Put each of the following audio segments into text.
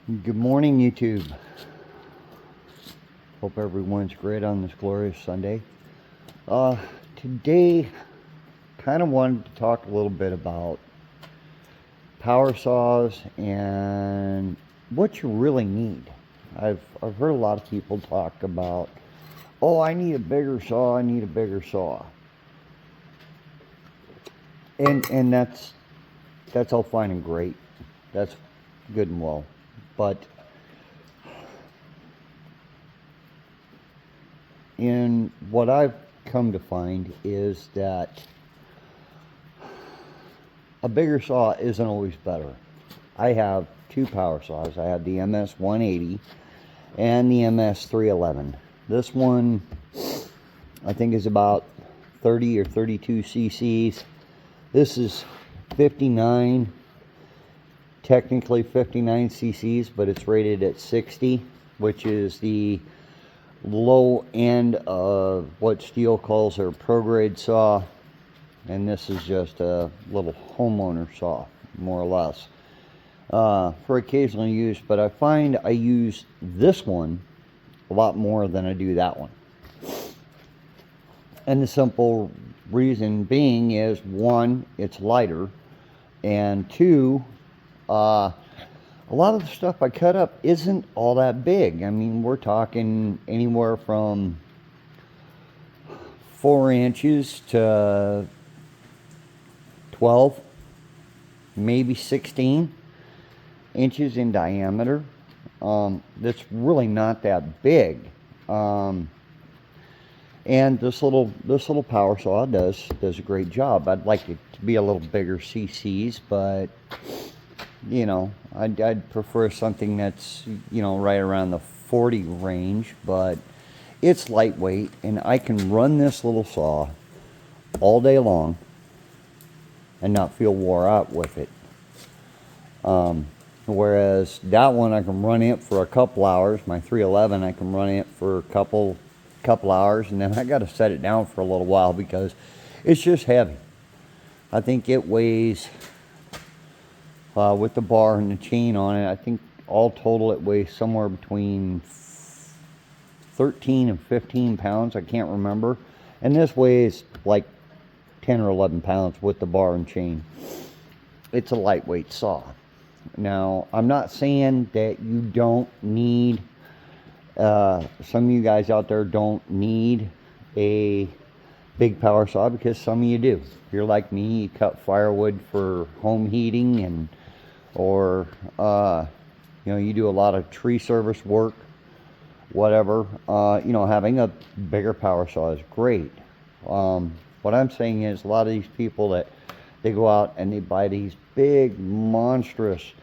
Good morning, YouTube. Hope everyone's great on this glorious Sunday. Today, kind of wanted to talk a little bit about power saws and what you really need. I've heard a lot of people talk about, oh, I need a bigger saw. I need a bigger saw, and that's all fine and great. That's good and well, but and what I've come to find is that a bigger saw isn't always better. I have two power saws. I have the MS 180 and the MS 311. This one I think is about 30 or 32 cc's. This is 59, technically 59 cc's, but it's rated at 60, which is the low end of what Steel calls their pro grade saw, and this is just a little homeowner saw, more or less, for occasional use. But I find I use this one a lot more than I do that one, and the simple reason being is, one, it's lighter, and two, a lot of the stuff I cut up isn't all that big. I mean, we're talking anywhere from 4 inches to 12, maybe 16 inches in diameter. That's really not that big. And this little power saw does a great job. I'd like it to be a little bigger cc's, but you know, I'd prefer something that's, you know, right around the 40 range, but it's lightweight, and I can run this little saw all day long and not feel wore out with it. Whereas that one, I can run it for a couple hours. My 311, I can run it for a couple hours, and then I got to set it down for a little while because it's just heavy. I think it weighs, with the bar and the chain on it, I think all total it weighs somewhere between 13 and 15 pounds. I can't remember. And this weighs like 10 or 11 pounds with the bar and chain. It's a lightweight saw. Now, I'm not saying that you don't need, some of you guys out there don't need a big power saw, because some of you do. If you're like me, you cut firewood for home heating, and or you know, you do a lot of tree service work, whatever. You know, having a bigger power saw is great. What I'm saying is, a lot of these people that they go out and they buy these big monstrous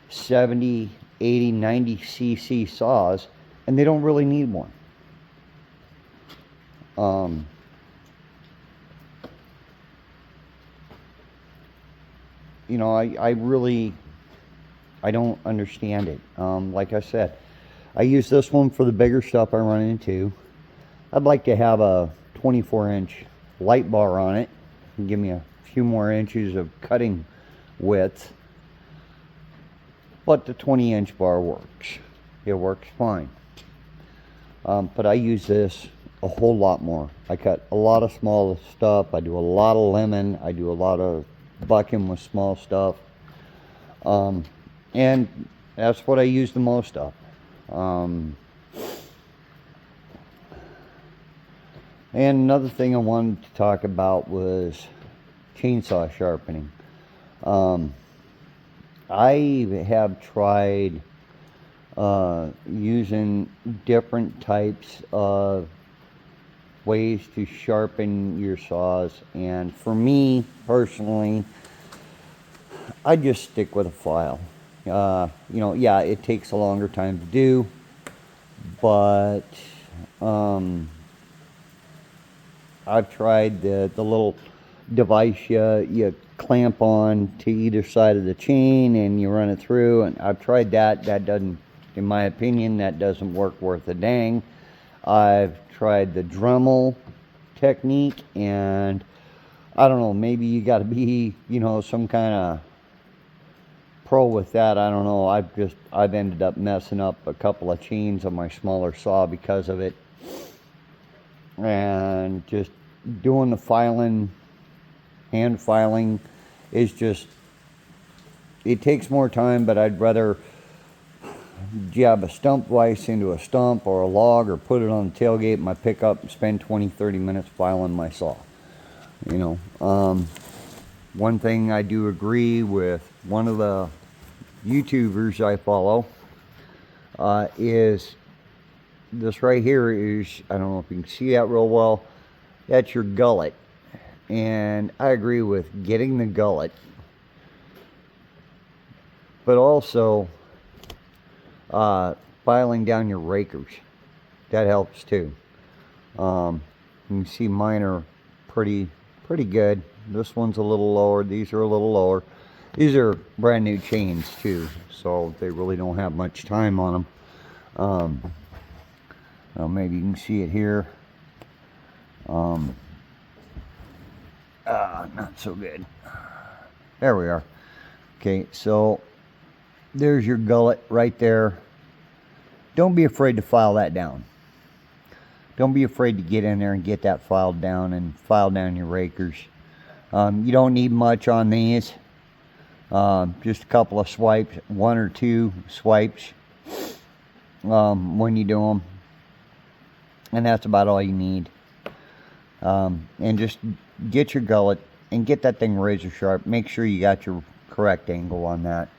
70, 80, 90 cc saws, and they don't really need one. You know, I don't understand it. Like I said, I use this one for the bigger stuff I run into. I'd like to have a 24-inch light bar on it and give me a few more inches of cutting width, but the 20-inch bar works. It works fine. But I use this a whole lot more. I cut a lot of small stuff. I do a lot of lemon. I do a lot of bucking with small stuff. And that's what I use the most of. And another thing I wanted to talk about was chainsaw sharpening. I have tried using different types of ways to sharpen your saws, and for me personally, I just stick with a file. You know, yeah, it takes a longer time to do, but I've tried the little device you clamp on to either side of the chain and you run it through, and I've tried that. That doesn't, in my opinion, that doesn't work worth a dang. I've tried the Dremel technique, and I don't know, maybe you got to be, you know, some kind of pro with that, I don't know. I've ended up messing up a couple of chains on my smaller saw because of it. And just doing the filing, hand filing, is just, it takes more time, but I'd rather jab a stump vise into a stump or a log, or put it on the tailgate of my pickup and spend 20-30 minutes filing my saw. You know, one thing I do agree with one of the YouTubers I follow is this right here is, I don't know if you can see that real well, that's your gullet. And I agree with getting the gullet, but also filing down your rakers. That helps too. You can see mine are pretty good. This one's a little lower, these are a little lower. These are brand new chains too, so they really don't have much time on them. Well, maybe you can see it here. Not so good. There we are. Okay, so there's your gullet right there. Don't be afraid to file that down. Don't be afraid to get in there and get that filed down and file down your rakers. You don't need much on these. Just a couple of swipes, 1 or 2 swipes when you do them. And that's about all you need. And just get your gullet and get that thing razor sharp. Make sure you got your correct angle on that.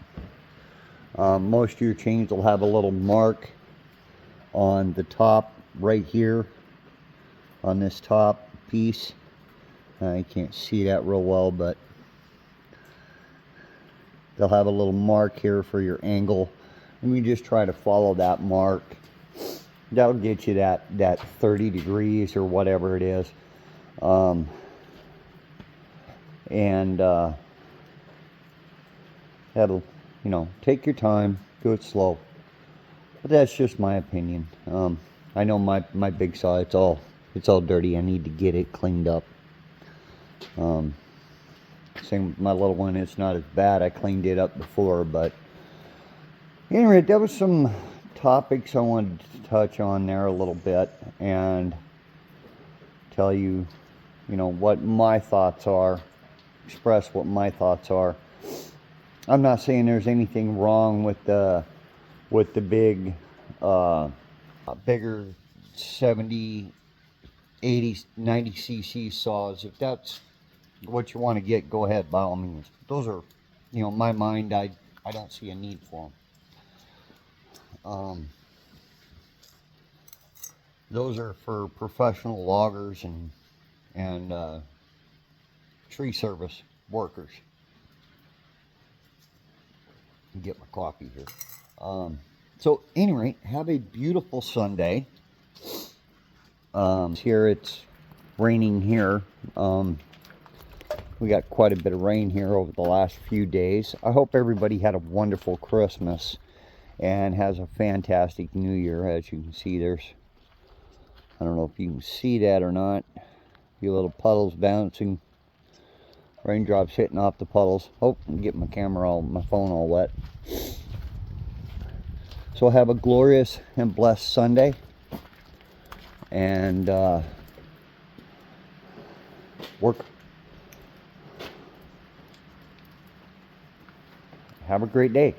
Most of your chains will have a little mark on the top right here, on this top piece. I can't see that real well, but they'll have a little mark here for your angle, and you just try to follow that mark. That'll get you that 30 degrees or whatever it is. That'll, you know, take your time, do it slow. But that's just my opinion. I know my big saw, it's all dirty. I need to get it cleaned up. Same with my little one, it's not as bad. I cleaned it up before, but anyway, that was some topics I wanted to touch on there a little bit and tell you, you know, what my thoughts are, express what my thoughts are. I'm not saying there's anything wrong with the big, bigger 70, 80, 90 cc saws. If that's what you want to get, go ahead, by all means. Those are, you know, in my mind, I don't see a need for them. Those are for professional loggers and tree service workers. Get my coffee here. So anyway, have a beautiful Sunday. Here it's raining here. We got quite a bit of rain here over the last few days. I hope everybody had a wonderful Christmas and has a fantastic New Year. As you can see, there's, I don't know if you can see that or not, a few little puddles bouncing, raindrops hitting off the puddles. Oh, I'm getting my phone all wet. So have a glorious and blessed Sunday, and work. Have a great day.